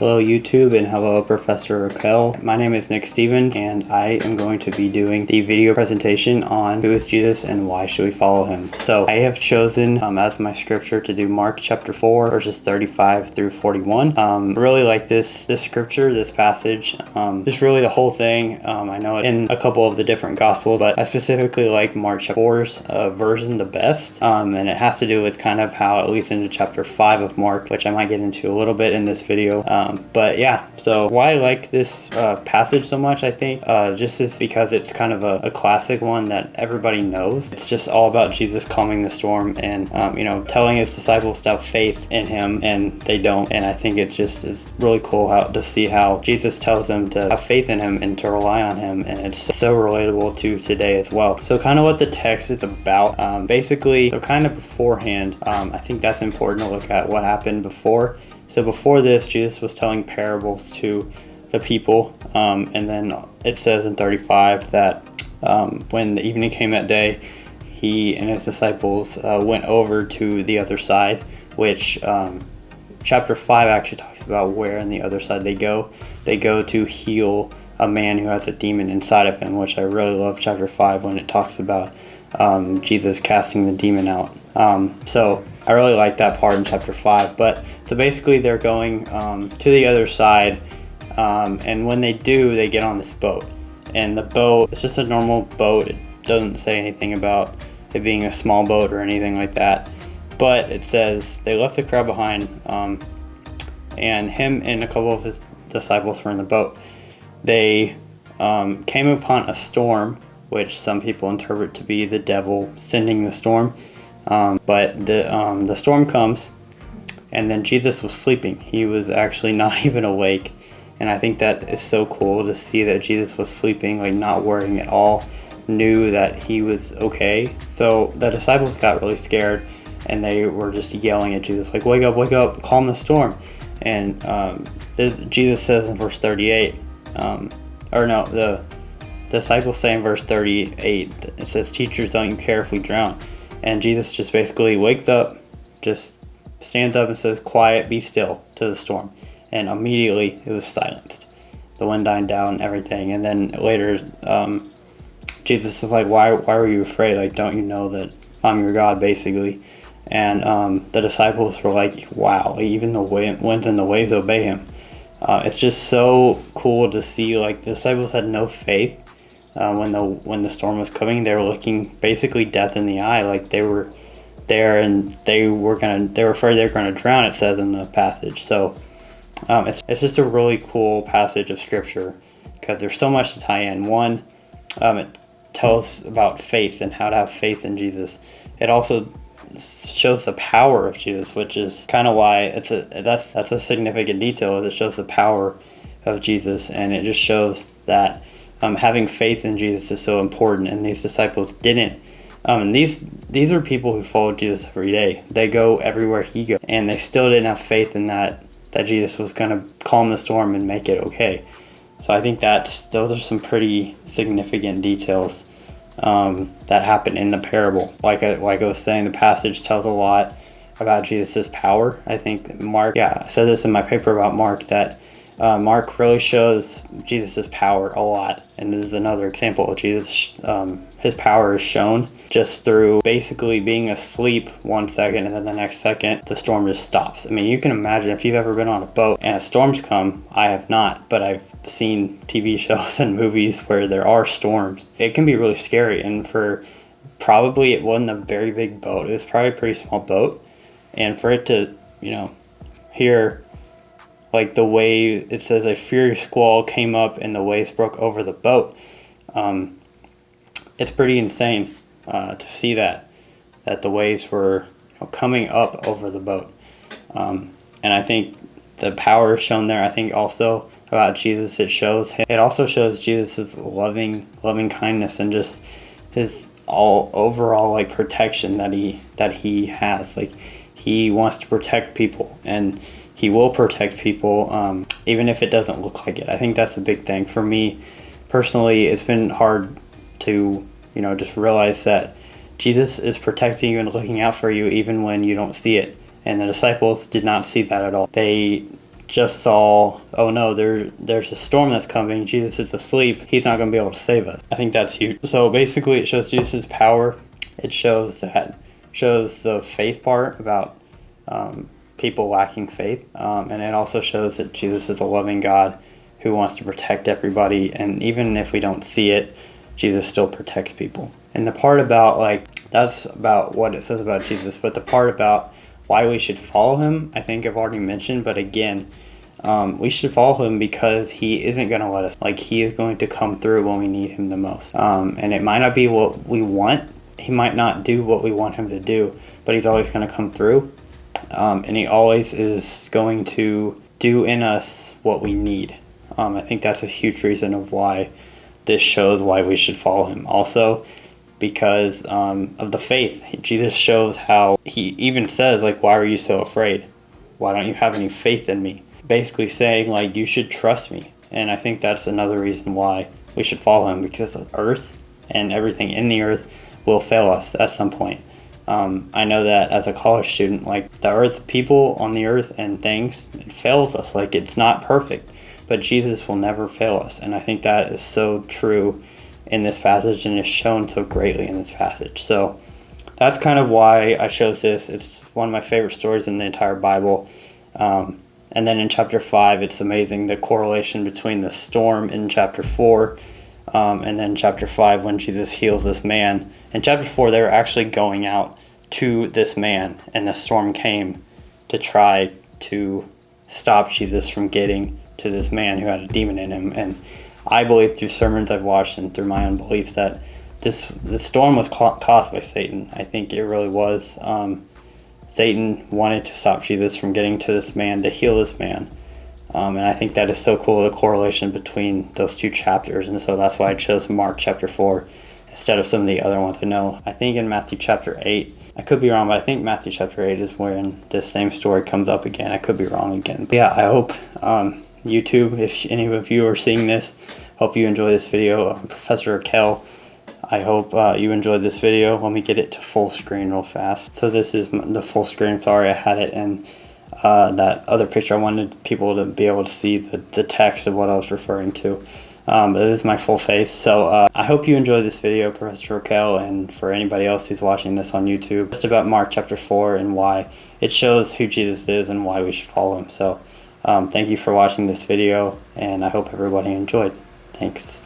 Hello YouTube and hello Professor Raquel. My name is Nick Stevens and I am going to be doing the video presentation on who is Jesus and why should we follow him. So I have chosen as my scripture to do Mark chapter 4 verses 35 through 41. I really like this scripture, this passage, just really the whole thing. I know it in a couple of the different gospels, but I specifically like Mark chapter 4's version the best. And it has to do with kind of how it leads into chapter 5 of Mark, which I might get into a little bit in this video. But yeah, so why I like this passage so much, I think, just is because it's kind of a classic one that everybody knows. It's just all about Jesus calming the storm and, telling his disciples to have faith in him, and they don't. And I think it's really cool to see how Jesus tells them to have faith in him and to rely on him, and it's so relatable to today as well. So kind of what the text is about, basically, so kind of beforehand, I think that's important to look at what happened before. So before this, Jesus was telling parables to the people, and then it says in 35 that when the evening came that day, he and his disciples went over to the other side, which chapter 5 actually talks about where on the other side they go. They go to heal a man who has a demon inside of him, which I really love chapter 5 when it talks about Jesus casting the demon out. So I really like that part in chapter 5. But so basically they're going to the other side, and when they do, they get on this boat. And the boat, it's just a normal boat. It doesn't say anything about it being a small boat or anything like that. But it says they left the crowd behind, and him and a couple of his disciples were in the boat. They came upon a storm, which some people interpret to be the devil sending the storm. But the storm comes, and then Jesus was sleeping. He was actually not even awake. And I think that is so cool to see that Jesus was sleeping, like not worrying at all, knew that he was okay. So the disciples got really scared, and they were just yelling at Jesus, like, wake up, calm the storm. And Jesus says in verse 38, the disciples say in verse 38, it says, "Teachers, don't you care if we drown?" And Jesus just basically wakes up, just stands up and says, "Quiet, be still," to the storm. And immediately it was silenced. The wind died down and everything. And then later, Jesus is like, why were you afraid? Like, don't you know that I'm your God, basically? And the disciples were like, wow, even the winds and the waves obey him. It's just so cool to see, like, the disciples had no faith. When the storm was coming, they were looking basically death in the eye, like they were there and they were afraid they were gonna drown, it says in the passage. So it's just a really cool passage of scripture because there's so much to tie in. One, it tells about faith and how to have faith in Jesus. It also shows the power of Jesus, which is kind of why that's a significant detail, is it shows the power of Jesus, and it just shows that having faith in Jesus is so important, and these disciples didn't. And these are people who follow Jesus every day. They go everywhere he goes, and they still didn't have faith in that Jesus was going to calm the storm and make it okay. So I think those are some pretty significant details that happen in the parable. Like I was saying, the passage tells a lot about Jesus' power. I think I said this in my paper about Mark, that Mark really shows Jesus' power a lot, and this is another example of Jesus. His power is shown just through basically being asleep 1 second, and then the next second the storm just stops. I mean, you can imagine if you've ever been on a boat and a storm's come. I have not, but I've seen TV shows and movies where there are storms. It can be really scary, and probably it wasn't a very big boat. It was probably a pretty small boat, and for it to, hear like the wave, it says a furious squall came up and the waves broke over the boat. It's pretty insane to see that the waves were coming up over the boat. And I think the power shown there, I think also about Jesus, it also shows Jesus' loving kindness and just his overall like protection that he has. Like, he wants to protect people, and he will protect people, even if it doesn't look like it. I think that's a big thing. For me, personally, it's been hard to, just realize that Jesus is protecting you and looking out for you even when you don't see it. And the disciples did not see that at all. They just saw, oh no, there's a storm that's coming, Jesus is asleep, he's not going to be able to save us. I think that's huge. So basically it shows Jesus' power. It shows the faith part about people lacking faith, and it also shows that Jesus is a loving God who wants to protect everybody, and even if we don't see it, Jesus still protects people. And the part about, like, that's about what it says about Jesus, but the part about why we should follow him, I think I've already mentioned, but again, we should follow him because he isn't going to let us, like, he is going to come through when we need him the most. And it might not be what we want, he might not do what we want him to do, but he's always going to come through, and he always is going to do in us what we need. I think that's a huge reason of why this shows why we should follow him. Also, because of the faith. Jesus shows how he even says, like, why are you so afraid? Why don't you have any faith in me? Basically saying, like, you should trust me. And I think that's another reason why we should follow him, because the earth and everything in the earth will fail us at some point. I know that as a college student, like, the earth, people on the earth and things, it fails us. Like, it's not perfect, but Jesus will never fail us. And I think that is so true in this passage, and is shown so greatly in this passage. So that's kind of why I chose this. It's one of my favorite stories in the entire Bible. And then in chapter 5, it's amazing the correlation between the storm in chapter 4 and then chapter 5 when Jesus heals this man. In chapter 4, they were actually going out to this man, and the storm came to try to stop Jesus from getting to this man who had a demon in him. And I believe through sermons I've watched and through my own beliefs that the storm was caused by Satan. I think it really was. Satan wanted to stop Jesus from getting to this man, to heal this man. And I think that is so cool, the correlation between those two chapters. And so that's why I chose Mark chapter 4 instead of some of the other ones I know. I think in Matthew chapter 8, I could be wrong, but I think Matthew chapter 8 is when this same story comes up again. I could be wrong again. But yeah, I hope YouTube, if any of you are seeing this, hope you enjoy this video. Professor Raquel, I hope you enjoyed this video. Let me get it to full screen real fast. So this is the full screen. Sorry, I had it in that other picture. I wanted people to be able to see the text of what I was referring to. But this is my full face. So I hope you enjoyed this video, Professor Raquel, and for anybody else who's watching this on YouTube. Just about Mark chapter 4 and why it shows who Jesus is and why we should follow him. So thank you for watching this video, and I hope everybody enjoyed. Thanks.